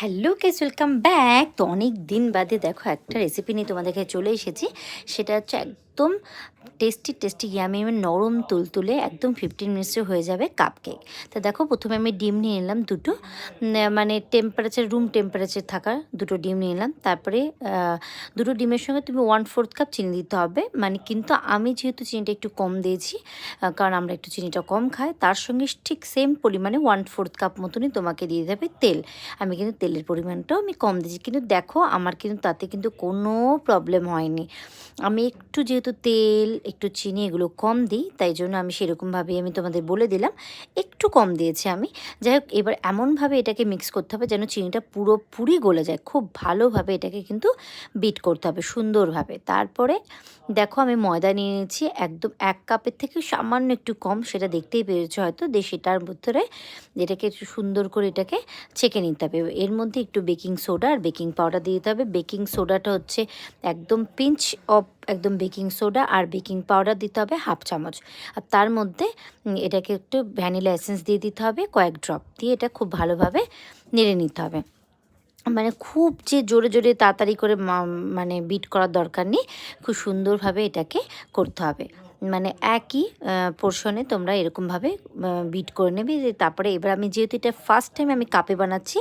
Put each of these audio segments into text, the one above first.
Hello guys, welcome back. তো অনেক দিন বাদে দেখো একটা রেসিপি নিয়ে তোমাদের কাছে চলে এসেছি। সেটা হচ্ছে একদম টেস্টি টেস্টি ইয়ামি নরম তুলতুলে একদম 15 মিনিটসে হয়ে যাবে কাপ কেক। তো দেখো প্রথমে আমি ডিম নিয়ে নিলাম দুটো, মানে টেম্পারেচার রুম টেম্পারেচার থাকা দুটো ডিম নিয়ে নিলাম। তারপরে দুটো ডিমের সঙ্গে তুমি 1/4 কাপ চিনি দিতে হবে। মানে কিন্তু আমি যেহেতু চিনিটা একটু কম দিয়েছি, কারণ আমরা একটু চিনিটা কম খাই, তার সঙ্গে ঠিক সেম পরিমাণে 1/4 কাপ মতনই তোমাকে দিয়ে দেবে তেল। আমি কিন্তু তেলের পরিমাণটাও আমি কম দিয়েছি, কিন্তু দেখো আমার কিন্তু তাতে কিন্তু কোনো প্রবলেম হয়নি। আমি একটু যেহেতু তেল একটু চিনি এগুলো কম দিই, তাই জন্য আমি সেরকমভাবেই আমি তোমাদের বলে দিলাম, একটু কম দিয়েছি আমি। যাই হোক, এবার এমনভাবে এটাকে মিক্স করতে হবে যেন চিনিটা পুরোপুরি গলে যায়। খুব ভালোভাবে এটাকে কিন্তু বিট করতে হবে সুন্দরভাবে। তারপরে দেখো আমি ময়দা নিয়ে নিয়েছি একদম 1 কাপের থেকে সামান্য একটু কম, সেটা দেখতেই পেরেছো হয়তো। দিয়ে সেটার ভিতরে এটাকে একটু সুন্দর করে এটাকে ছেঁকে নিতে হবে। এর মধ্যে একটু বেকিং সোডা আর বেকিং পাউডার দিয়ে দিতে হবে। বেকিং সোডাটা হচ্ছে একদম পিঞ্চ অফ একদম বেকিং সোডা, আর বেকিং পাউডার দিতে হবে 1/2 চামচ। আর তার মধ্যে এটাকে একটু ভ্যানিলা এসেন্স দিয়ে দিতে হবে কয়েক ড্রপ, দিয়ে এটা খুব ভালোভাবে নেড়ে নিতে হবে। মানে খুব যে জোরে জোরে তাড়াতাড়ি করে মানে বিট করার দরকার নেই, খুব সুন্দরভাবে এটাকে করতে হবে। মানে একই পোর্শনে তোমরা এরকমভাবে বিট করে নেবে। তারপরে এবার আমি যেহেতু এটা ফার্স্ট টাইম আমি কাপে বানাচ্ছি,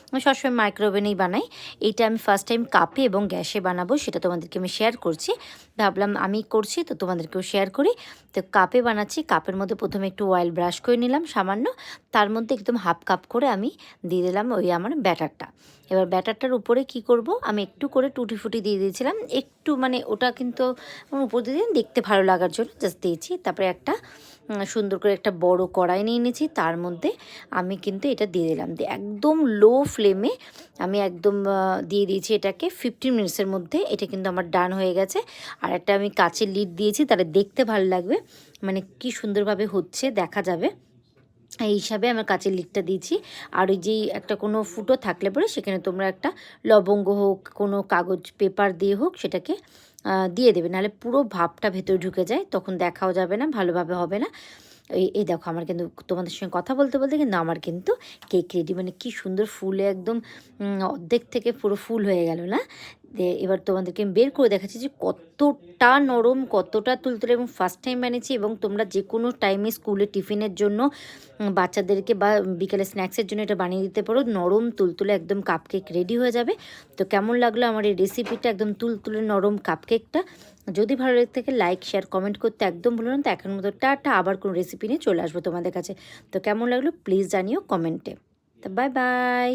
আমি সবসময় মাইক্রোওভেনেই বানাই, এইটা আমি ফার্স্ট টাইম কাপে এবং গ্যাসে বানাবো, সেটা তোমাদেরকে আমি শেয়ার করছি। ভাবলাম আমি করছি তো তোমাদেরকেও শেয়ার করি। তো কাপে বানাচ্ছি, কাপের মধ্যে প্রথমে একটু অয়েল ব্রাশ করে নিলাম সামান্য, তার মধ্যে একদম 1/2 কাপ করে আমি দিয়ে দিলাম ওই আমার ব্যাটারটা। এবার ব্যাটারটার উপরে কি করব, আমি একটু করে টুটি ফুটি দিয়ে দিয়েছিলাম, একটু মানে ওটা কিন্তু উপর দিয়ে দেখতে ভালো লাগার জন্য জাস্ট দিয়েছি। তারপরে একটা সুন্দর করে একটা বড় কড়াই নিয়ে নিয়েছি, তার মধ্যে আমি কিন্তু এটা দিয়ে দিলাম, দিয়ে একদম লো ফ্লেমে আমি একদম দিয়ে দিয়েছি এটাকে 15 মিনিটসের মধ্যে। এটা কিন্তু আমার ডান হয়ে গেছে। আর একটা আমি কাচের লিড দিয়েছি, তাহলে দেখতে ভালো লাগবে, মানে কি সুন্দরভাবে হচ্ছে দেখা যাবে। এই হিসাবে আমার কাচের লিডটা দিয়েছি। আর ওই যেই একটা কোনো ফুটো থাকলে পরে সেখানে তোমরা একটা লবঙ্গ হোক, কোনো কাগজ পেপার দিয়ে হোক সেটাকে দিয়ে দেবে, নাহলে পুরো ভাপটা ভেতরে ঢুকে যায়, তখন দেখাও যাবে না, ভালোভাবে হবে না। এই দেখো আমার কিন্তু তোমাদের সঙ্গে কথা বলতে বলতে কিন্তু আমার কিন্তু কেক রেডি। মানে কি সুন্দর ফুলে একদম অর্ধেক থেকে পুরো ফুল হয়ে গেল না। এবার তোমাদেরকে আমি বের করে দেখাচ্ছি যে কতটা নরম, কতটা তুলতুলে, এবং ফার্স্ট টাইম বানিয়েছি। এবং তোমরা যে কোনো টাইমে স্কুলে টিফিনের জন্য বাচ্চাদেরকে বা বিকেলে স্ন্যাক্সের জন্য এটা বানিয়ে দিতে পারো। নরম তুলতুলে একদম কাপকেক রেডি হয়ে যাবে। তো কেমন লাগলো আমার এই রেসিপিটা, একদম তুলতুলে নরম কাপকেকটা? যদি ভালো লেগে থাকে লাইক শেয়ার কমেন্ট করতে একদম ভুলো না। তো এখন মতো টাটা, আবার কোনো রেসিপি নিয়ে চলে আসবো তোমাদের কাছে। তো কেমন লাগলো প্লিজ জানিও কমেন্টে। তো বাই বাই।